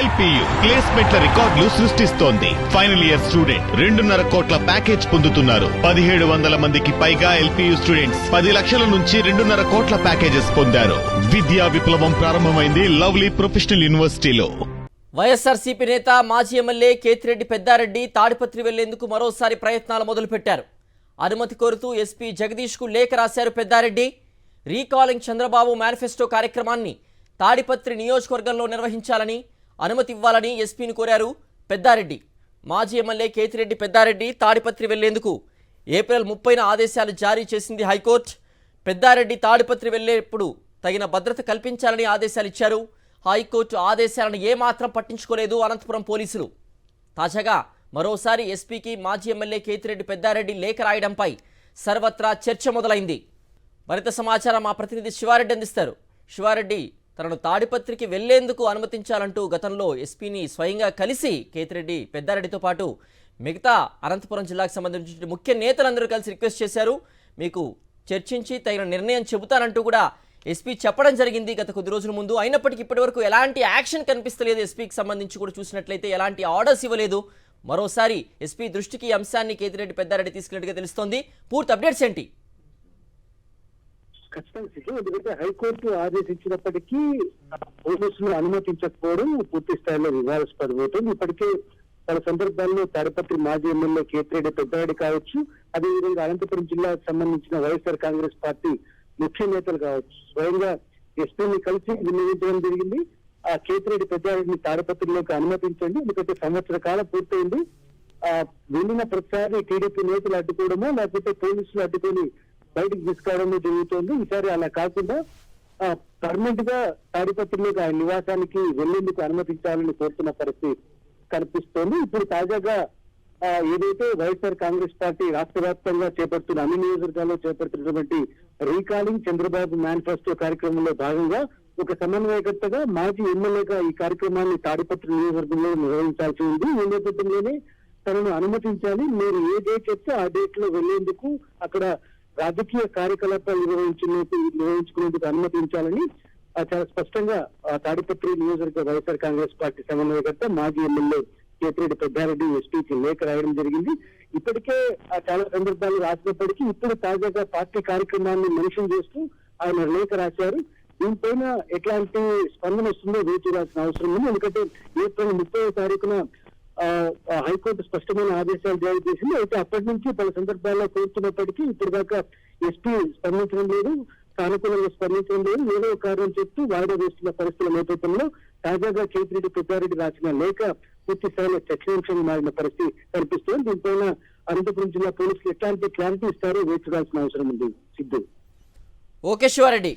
LPU ప్లేస్మెంట్ల రికార్డులు సృష్టిస్తోంది. Final year student 2.5 కోట్ల ప్యాకేజ్ పొందుతున్నారు. 1700 మందికి పైగా ఎల్పియు స్టూడెంట్స్ 10 లక్షల నుంచి 2.5 కోట్ల ప్యాకేజెస్ పొందారు. విద్యా విప్లవం ప్రారంభమైంది లవ్లీ ప్రొఫెషనల్ యూనివర్సిటీలో. వైఎస్ఆర్సీపీ నేత మాజీ ఎమ్మెల్యే కేతిరెడ్డి పెద్దారెడ్డి తాడిపత్రి వెళ్లేందుకు మరోసారి ప్రయత్నాలు మొదలుపెట్టారు. అనుమతి కోరుతూ ఎస్పీ జగదీష్ కు లేఖ రాశారు పెద్దారెడ్డి. రీకాలింగ్ చంద్రబాబు మేనిఫెస్టో కార్యక్రమాన్ని తాడిపత్రి నియోజకవర్గంలో నిర్వహించాలని అనుమతి ఇవ్వాలని ఎస్పీని కోరారు పెద్దారెడ్డి. మాజీ ఎమ్మెల్యే కేతిరెడ్డి పెద్దారెడ్డి తాడిపత్రి వెళ్లేందుకు ఏప్రిల్ 30న ఆదేశాలు జారీ చేసింది హైకోర్టు. పెద్దారెడ్డి తాడిపత్రి వెళ్లేప్పుడు తగిన భద్రత కల్పించాలని ఆదేశాలు ఇచ్చారు. హైకోర్టు ఆదేశాలను ఏమాత్రం పట్టించుకోలేదు అనంతపురం పోలీసులు. తాజాగా మరోసారి ఎస్పీకి మాజీ ఎమ్మెల్యే కేతిరెడ్డి పెద్దారెడ్డి లేఖ రాయడంపై సర్వత్రా చర్చ మొదలైంది. మరింత సమాచారం మా ప్రతినిధి శివారెడ్డి అందిస్తారు. శివారెడ్డి తనను తాడిపత్రికి వెళ్లేందుకు అనుమతించాలంటూ గతంలో ఎస్పీని స్వయంగా కలిసి కేతిరెడ్డి పెద్దారెడ్డితో పాటు మిగతా అనంతపురం జిల్లాకు సంబంధించిన ముఖ్య నేతలందరూ కలిసి రిక్వెస్ట్ చేశారు. మీకు చర్చించి తగిన నిర్ణయం చెబుతానంటూ కూడా ఎస్పీ చెప్పడం జరిగింది గత కొద్ది రోజుల ముందు. అయినప్పటికీ ఇప్పటివరకు ఎలాంటి యాక్షన్ కనిపిస్తలేదు. ఎస్పీకి సంబంధించి కూడా చూసినట్లయితే ఎలాంటి ఆర్డర్స్ ఇవ్వలేదు. మరోసారి ఎస్పీ దృష్టికి అంశాన్ని కేతిరెడ్డి పెద్దారెడ్డి తీసుకున్నట్టుగా తెలుస్తోంది. పూర్తి అప్డేట్స్ ఏంటి? ఖచ్చితంగా ఎందుకంటే హైకోర్టు ఆదేశించినప్పటికీ పోలీసులు అనుమతించకపోవడం పూర్తి స్థాయిలో వివాదాస్పదమవుతుంది. ఇప్పటికే పలు సందర్భాల్లో తాడిపత్రి మాజీ ఎమ్మెల్యే కేతిరెడ్డి పెద్దారెడ్డి కావచ్చు, అదేవిధంగా అనంతపురం జిల్లాకు సంబంధించిన వైఎస్ఆర్ కాంగ్రెస్ పార్టీ ముఖ్య నేతలు కావచ్చు స్వయంగా ఎస్పీని కలిసి వినియోగించడం జరిగింది. ఆ కేతిరెడ్డి పెద్దారెడ్డిని తాడిపత్రిలోకి అనుమతించండి, ఎందుకంటే సంవత్సర కాలం పూర్తయింది. వెళ్ళిన ప్రతిసారి టీడీపీ నేతలు అడ్డుకోవడమో లేకపోతే పోలీసులు అడ్డుకొని బయటకు తీసుకురావడమే జరుగుతోంది. ఈసారి అలా కాకుండా పర్మనెంట్ గా తాడిపత్రిలోకి ఆయన నివాసానికి వెళ్లేందుకు అనుమతించాలని కోరుతున్న పరిస్థితి కనిపిస్తోంది. ఇప్పుడు తాజాగా ఏదైతే వైఎస్ఆర్ కాంగ్రెస్ పార్టీ రాష్ట్ర వ్యాప్తంగా చేపడుతున్న అన్ని నియోజకవర్గాల్లో చేపడుతున్నటువంటి రీకాలింగ్ చంద్రబాబు మేనిఫెస్టో కార్యక్రమంలో భాగంగా ఒక సమన్వయకర్తగా మాజీ ఎమ్మెల్యేగా ఈ కార్యక్రమాన్ని తాడిపత్రి నియోజకవర్గంలో నిర్వహించాల్సి ఉంది. ఈ నేపథ్యంలోనే తనను అనుమతించాలి, మీరు ఏ డేట్ చెప్తే ఆ డేట్ లో వెళ్లేందుకు అక్కడ రాజకీయ కార్యకలాపాలు నిర్వహించుకునేందుకు అనుమతించాలని చాలా స్పష్టంగా తాడిపత్రి నియోజకవర్గ వైఎస్ఆర్ కాంగ్రెస్ పార్టీ సమన్వయకర్త మాజీ ఎమ్మెల్యే కేతిరెడ్డి పెద్దారెడ్డి ఎస్పీకి లేఖ రాయడం జరిగింది. ఇప్పటికే చాలా సందర్భాలు రాసినప్పటికీ ఇప్పుడు తాజాగా పార్టీ కార్యక్రమాన్ని మెన్షన్ చేస్తూ ఆయన లేఖ రాశారు. దీనిపైన ఎట్లాంటి స్పందన వస్తుందో వేచి చూడాల్సిన అవసరం ఉంది. ఎందుకంటే ఏప్రిల్ 30వ తారీఖున హైకోర్టు స్పష్టమైన ఆదేశాలు జారీ చేసింది. అయితే అప్పటి నుంచి పలు సందర్భాల్లో కోరుతున్నప్పటికీ ఇప్పుడు దాకా ఎస్పీ స్పందించడం లేదు, సానుకూలంగా స్పందించడం లేదు. ఏదో కారణం చెప్తూ వాయిదా వేస్తున్న పరిస్థితుల నేపథ్యంలో తాజాగా కేతిరెడ్డి పెద్దారెడ్డి రాసిన లేఖ పూర్తి స్థాయిలో చర్చనీయాంశంగా మారిన పరిస్థితి కనిపిస్తుంది. దీనిపైన అనంతపురం జిల్లా పోలీసులు ఎట్లాంటి క్లారిటీ ఇస్తారో వేచి చూడాల్సిన అవసరం ఉంది. సిద్ధు. ఓకే శివారెడ్డి.